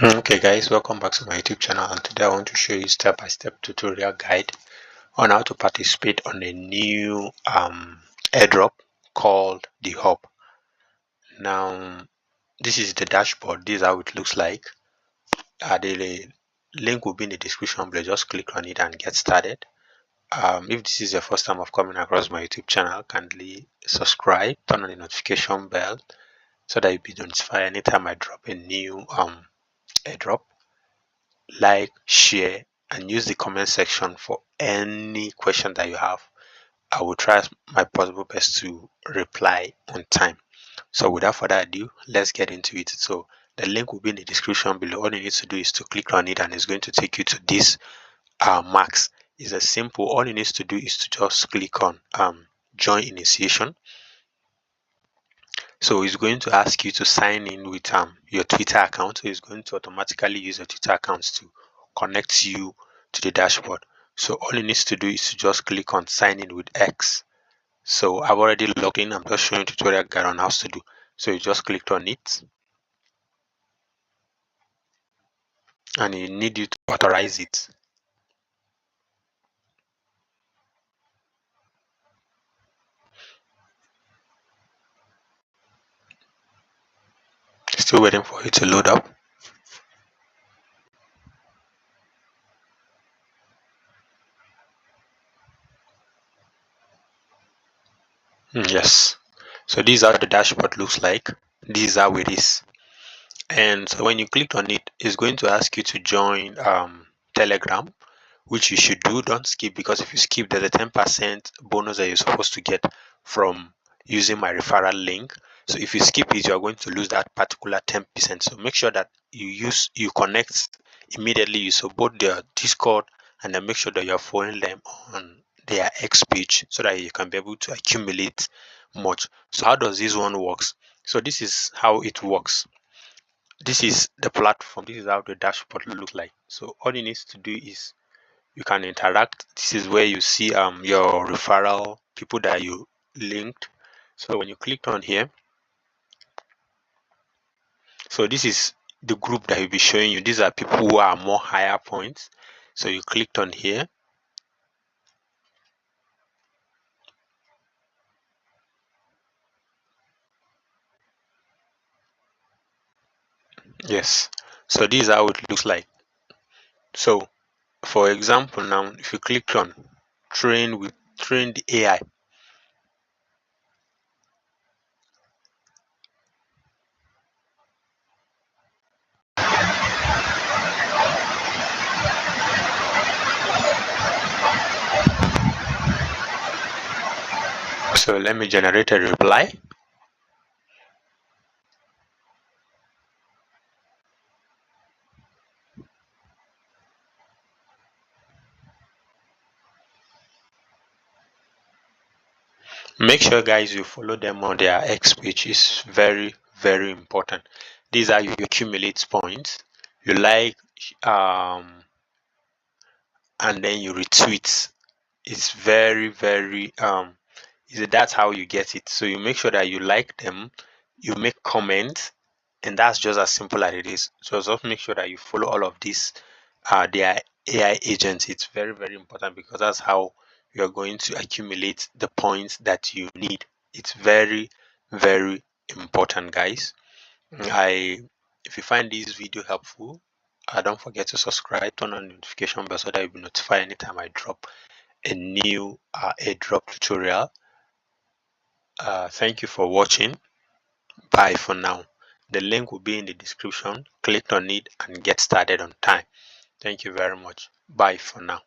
Okay guys, welcome back to my YouTube channel, and today I want to show you step-by-step tutorial guide on how to participate on a new airdrop called the Hub. Now this is the dashboard. This is how it looks like. The link will be in the description below. Just click on it and get started. If this is your first time of coming across my YouTube channel, kindly subscribe, turn on the notification bell so that you'll be notified anytime I drop a new airdrop. Like, share, and use the comment section for any question that you have. I will try my possible best to reply on time. So without further ado, let's get into it. So the link will be in the description below. All you need to do is to click on it, and it's going to take you to this marks. It's a simple. All you need to do is to just click on join initiation. So it's going to ask you to sign in with your Twitter account. So it's going to automatically use your Twitter accounts to connect you to the dashboard. So all you need to do is to just click on sign in with X. So I've already logged in. I'm just showing tutorial guide on how to do. So you just clicked on it, and you need you to authorize it. Still waiting for it to load up. Yes. So this is how the dashboard looks like. This is how it is. And so when you click on it, it's going to ask you to join Telegram, which you should do. Don't skip, because if you skip, there's a 10% bonus that you're supposed to get from using my referral link. So if you skip it, you are going to lose that particular 10%. So make sure that you connect immediately. You support their Discord, and then make sure that you're following them on their X page so that you can be able to accumulate much. So how does this one works? So this is how it works. This is the platform. This is how the dashboard looks like. So all you need to do is you can interact. This is where you see your referral people that you linked. So when you click on here, so this is the group that will be showing you. These are people who are more higher points. So you clicked on here. Yes. So this is how it looks like. So for example, now if you click on train the AI. So let me generate a reply. Make sure guys you follow them on their X page. Is very important. These are you accumulate points. You like and then you retweet. It's very that's how you get it. So you make sure that you like them, you make comments, and that's just as simple as it is. So just make sure that you follow all of these their AI agents. It's very important, because that's how you're going to accumulate the points that you need. It's very important, guys. If you find this video helpful, don't forget to subscribe, turn on the notification bell so that you'll be notified anytime I drop a new airdrop tutorial. Thank you for watching. Bye for now. The link will be in the description. Click on it and get started on time. Thank you very much. Bye for now.